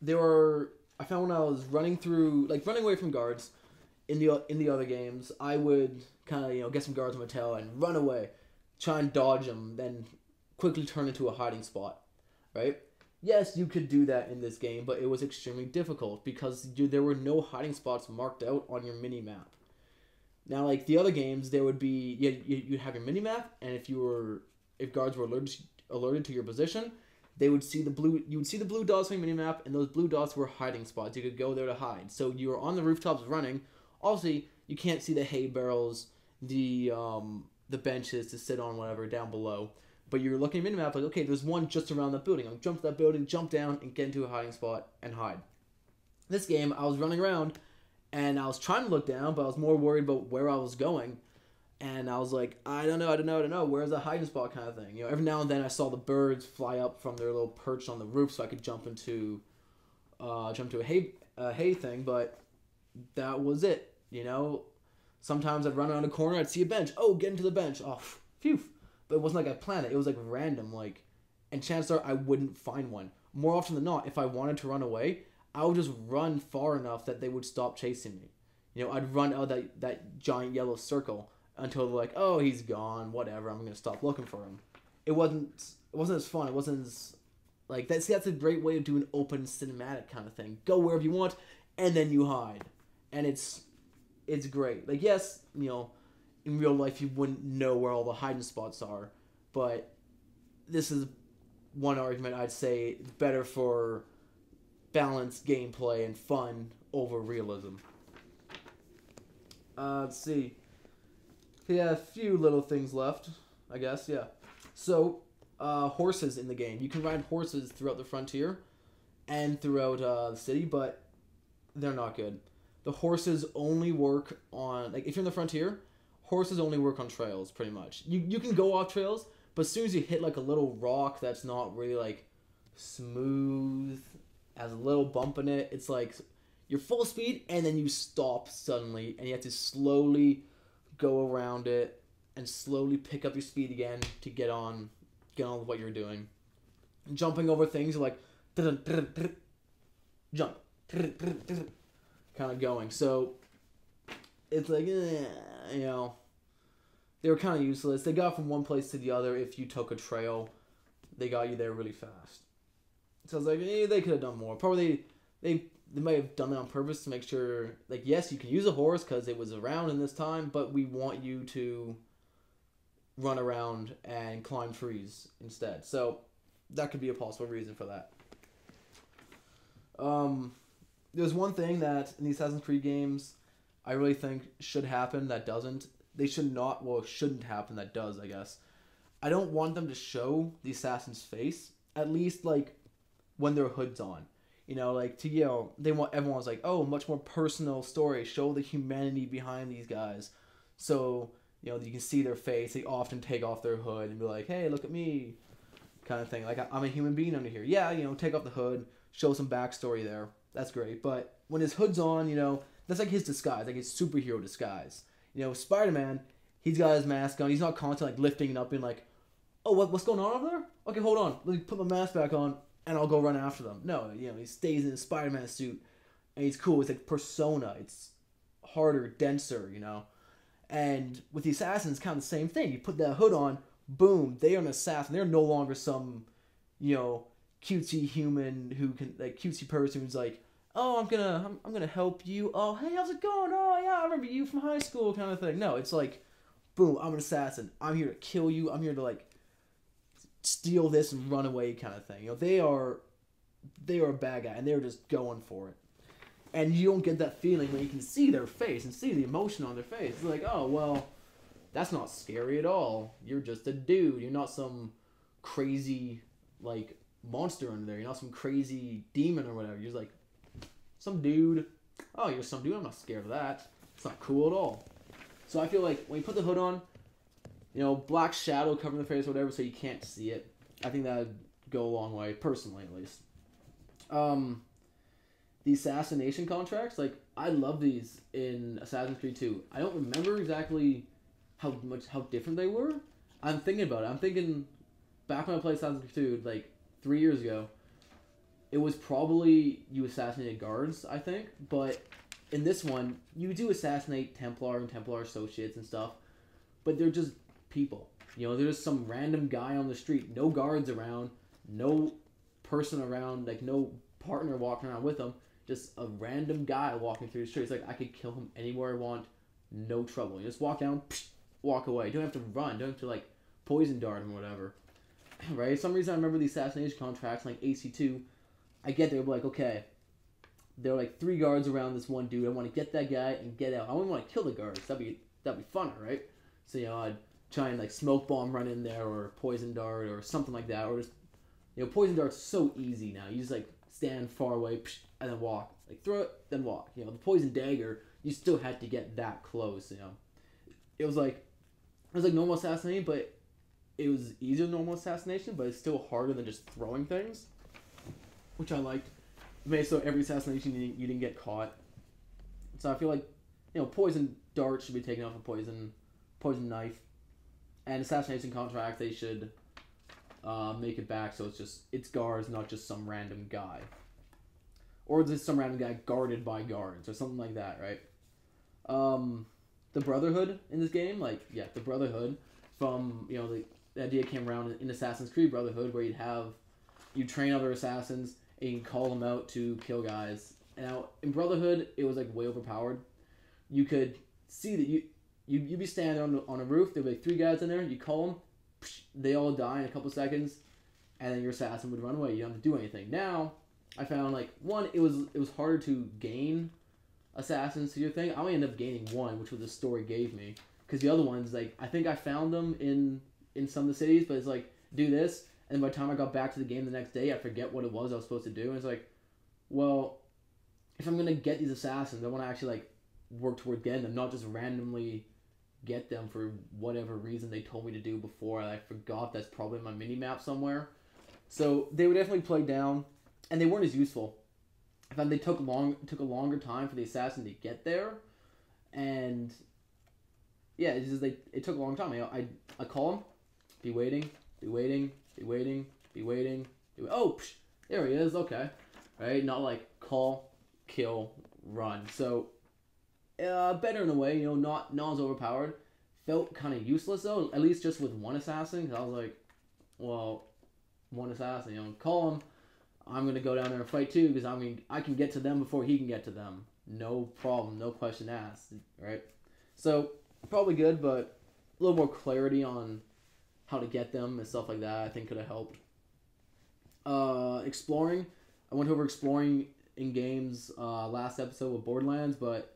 there were I found when I was running through like running away from guards in the other games, I would kind of get some guards on my tail and run away, try and dodge them, then quickly turn into a hiding spot, right? Yes, you could do that in this game, but it was extremely difficult because there were no hiding spots marked out on your mini map. Now, like the other games, there would be you'd have your mini map, and if guards were alerted to your position, they would see the blue. You would see the blue dots on your mini map, and those blue dots were hiding spots. You could go there to hide. So you were on the rooftops running. Obviously, you can't see the hay barrels, the benches to sit on, whatever down below. But you're looking at your mini map like, okay, there's one just around that building. I'll jump to that building, jump down, and get into a hiding spot and hide. This game, I was running around and I was trying to look down, but I was more worried about where I was going. And I was like, I don't know. Where's the hiding spot kind of thing? Every now and then I saw the birds fly up from their little perch on the roof, so I could jump to a hay thing. But that was it. Sometimes I'd run around a corner, I'd see a bench. Oh, get into the bench. Oh, phew. But it wasn't like I planned it. It was like random, and chances are I wouldn't find one. More often than not, if I wanted to run away, I would just run far enough that they would stop chasing me. I'd run out that giant yellow circle until they're like, oh, he's gone, whatever, I'm gonna stop looking for him. It wasn't as fun. It wasn't as that's a great way to do an open cinematic kind of thing. Go wherever you want, and then you hide, and it's great. Like yes, in real life you wouldn't know where all the hiding spots are, but this is one argument I'd say better for balanced gameplay and fun over realism. Let's see. Yeah, a few little things left, I guess. Yeah. So, horses in the game. You can ride horses throughout the frontier and throughout the city, but they're not good. The horses only work on if you're in the frontier, horses only work on trails pretty much. You can go off trails, but as soon as you hit a little rock that's not really smooth, has a little bump in it, it's you're full speed and then you stop suddenly and you have to slowly go around it and slowly pick up your speed again to get on with what you're doing. Jumping over things like jump, kind of going. So it's they were kind of useless. They got from one place to the other. If you took a trail, they got you there really fast. So I was like, they could have done more. Probably they might have done that on purpose to make sure, yes, you can use a horse because it was around in this time, but we want you to run around and climb trees instead. So that could be a possible reason for that. There's one thing that in the Assassin's Creed games I really think should happen that doesn't. They should not, well, it shouldn't happen that does, I guess. I don't want them to show the assassin's face, at least, when their hood's on. They want everyone's oh, much more personal story. Show the humanity behind these guys. So, you can see their face. They often take off their hood and be like, hey, look at me, kind of thing. I'm a human being under here. Yeah, take off the hood, show some backstory there. That's great. But when his hood's on, that's his disguise, his superhero disguise. Spider-Man, he's got his mask on. He's not constantly lifting it up and oh, what's going on over there? Okay, hold on. Let me put my mask back on and I'll go run after them. No, he stays in his Spider-Man suit and he's cool. It's persona. It's harder, denser, And with the assassins, kind of the same thing. You put that hood on, boom, they are an assassin. They're no longer some, cutesy human who can, cutesy person who's oh, I'm gonna help you. Oh, hey, how's it going? Oh, yeah, I remember you from high school, kind of thing. No, it's boom, I'm an assassin. I'm here to kill you. I'm here to steal this and run away, kind of thing. They are a bad guy and they're just going for it. And you don't get that feeling when you can see their face and see the emotion on their face. It's oh, well, that's not scary at all. You're just a dude. You're not some crazy monster under there. You're not some crazy demon or whatever. You're just some dude. Oh, you're some dude. I'm not scared of that. It's not cool at all. So I feel when you put the hood on, black shadow covering the face or whatever so you can't see it. I think that would go a long way, personally at least. The assassination contracts, I love these in Assassin's Creed 2. I don't remember exactly how different they were. I'm thinking about it. I'm thinking back when I played Assassin's Creed 2, 3 years ago. it was probably you assassinated guards, I think. But in this one, you do assassinate Templar and Templar associates and stuff, but they're just people. You know, they're just some random guy on the street, no guards around, no person around, like no partner walking around with them, just a random guy walking through the street. It's like I could kill him anywhere I want, no trouble. You just walk down, walk away. You don't have to run. You don't have to like poison dart him or whatever. Right? For some reason I remember the assassination contracts like AC2. I get there, like, okay, there are like 3 guards around this one dude. I want to get that guy and get out. I wouldn't want to kill the guards. That'd be funner, right? So, you know, I'd try and like smoke bomb run in there or poison dart or something like that, or just, you know, poison dart's so easy now. You just like stand far away and then walk, like throw it, then walk. You know, the poison dagger, you still had to get that close. You know, it was like normal assassination, but it was easier than normal assassination, but it's still harder than just throwing things, which I liked. It made so every assassination you didn't get caught. So I feel like, you know, poison dart should be taken off a poison knife, and assassination contract they should make it back so it's guards, not just some random guy, or just some random guy guarded by guards or something like that, right? The Brotherhood in this game, like, yeah, the Brotherhood from, you know, the idea came around in Assassin's Creed Brotherhood, where you train other assassins and you can call them out to kill guys. Now in Brotherhood, it was like way overpowered. You could see that you'd be standing on a roof. There'd be like 3 guys in there. You call them, they all die in a couple seconds, and then your assassin would run away. You don't have to do anything. Now I found like it was harder to gain assassins to your thing. I only ended up gaining 1, which was the story gave me, because the other ones, like, I think I found them in some of the cities, but it's like, do this, and by the time I got back to the game the next day, I forget what it was I was supposed to do, and it's like, well, if I'm gonna get these assassins, I want to actually like work toward getting them, not just randomly get them for whatever reason they told me to do before. I forgot that's probably in my mini map somewhere. So they were definitely played down, and they weren't as useful. I found they took a longer time for the assassin to get there, and yeah, it took a long time. I call him, be waiting. Oh, there he is. Okay, right? Not like call, kill, run. So better in a way, you know, not as overpowered. Felt kind of useless though, at least just with 1 assassin. Cause I was like, well, 1 assassin, you know, call him. I'm gonna go down there and fight too, because I can get to them before he can get to them. No problem, no question asked, right? So probably good, but a little more clarity on how to get them and stuff like that, I think could have helped. Exploring, I went over exploring in games last episode with Borderlands, but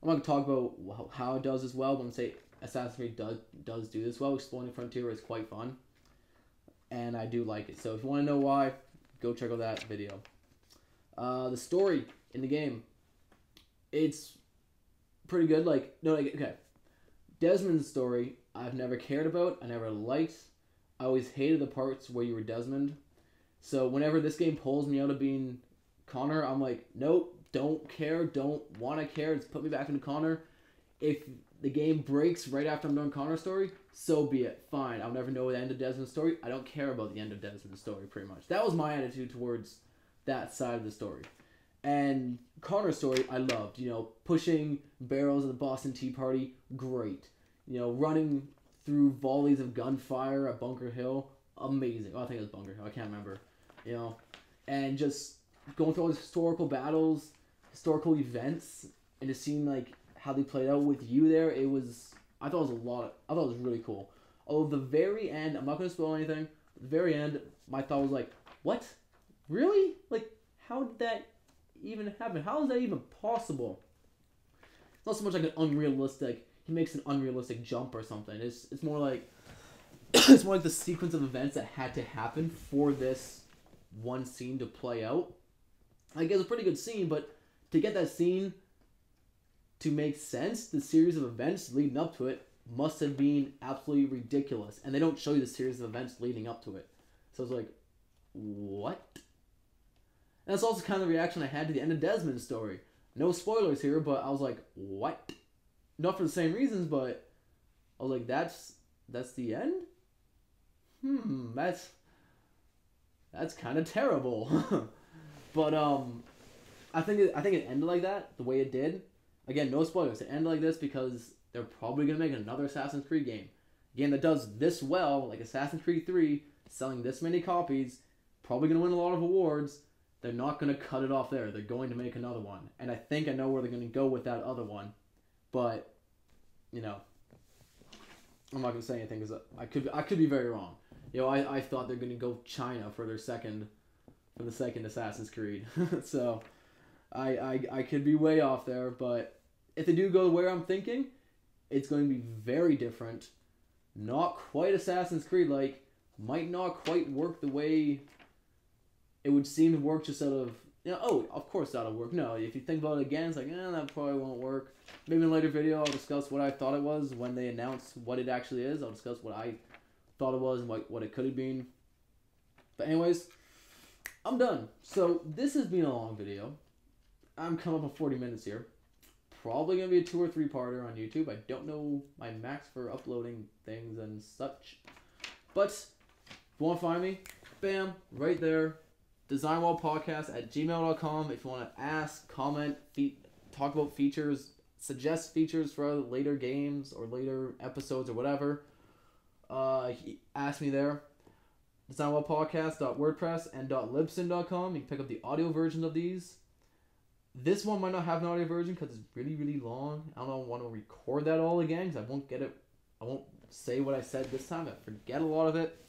I'm not going to talk about how it does as well, but I'm going to say Assassin's Creed does do this well. Exploring the Frontier is quite fun, and I do like it. So if you want to know why, go check out that video. The story in the game, it's pretty good. Okay, Desmond's story, I've never cared about, I never liked. I always hated the parts where you were Desmond. So whenever this game pulls me out of being Connor, I'm like, nope, don't care, don't want to care, just put me back into Connor. If the game breaks right after I'm done Connor's story, so be it, fine. I'll never know the end of Desmond's story. I don't care about the end of Desmond's story, pretty much. That was my attitude towards that side of the story. And Connor's story, I loved. You know, pushing barrels of the Boston Tea Party, great. You know, running through volleys of gunfire at Bunker Hill, amazing. Oh, I think it was Bunker Hill, I can't remember. You know, and just going through all these historical battles, historical events, and just seeing like how they played out with you there, I thought it was really cool. Although the very end, I'm not going to spoil anything, the very end, my thought was like, what? Really? Like, how did that even happen? How is that even possible? It's not so much like he makes an unrealistic jump or something. It's more like it's more like the sequence of events that had to happen for this one scene to play out. Like, it's a pretty good scene, but to get that scene to make sense, the series of events leading up to it must have been absolutely ridiculous. And they don't show you the series of events leading up to it. So it's like, what? And that's also kind of the reaction I had to the end of Desmond's story. No spoilers here, but I was like, what? Not for the same reasons, but I was like, that's the end? That's kind of terrible. But I think it ended like that, the way it did. Again, no spoilers. It ended like this because they're probably gonna make another Assassin's Creed game. A game that does this well, like Assassin's Creed 3, selling this many copies, probably gonna win a lot of awards. They're not gonna cut it off there. They're going to make another one, and I think I know where they're gonna go with that other one. But you know, I'm not gonna say anything because I could be very wrong. You know, I thought they're gonna go China for the second Assassin's Creed. So I could be way off there, but if they do go where I'm thinking, it's going to be very different. Not quite Assassin's Creed like, might not quite work the way it would seem to work just out of, you know, oh, of course that'll work. No, if you think about it again, it's like, that probably won't work. Maybe in a later video I'll discuss what I thought it was when they announce what it actually is. I'll discuss what I thought it was and what it could have been. But anyways, I'm done. So this has been a long video. I'm coming up on 40 minutes here. Probably going to be a 2 or 3-parter on YouTube. I don't know my max for uploading things and such. But if you want to find me, bam, right there. DesignWallPodcast@gmail.com. If you want to ask, comment, talk about features, suggest features for later games or later episodes or whatever, ask me there. DesignWallPodcast.wordpress and .libsyn.com. You can pick up the audio version of these. This one might not have an audio version because it's really, really long. I don't want to record that all again because I won't get it. I won't say what I said this time. I forget a lot of it.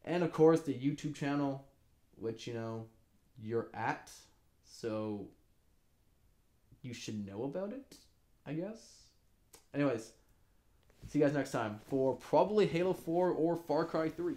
And of course, the YouTube channel, which, you know, you're at. So you should know about it, I guess. Anyways, see you guys next time for probably Halo 4 or Far Cry 3.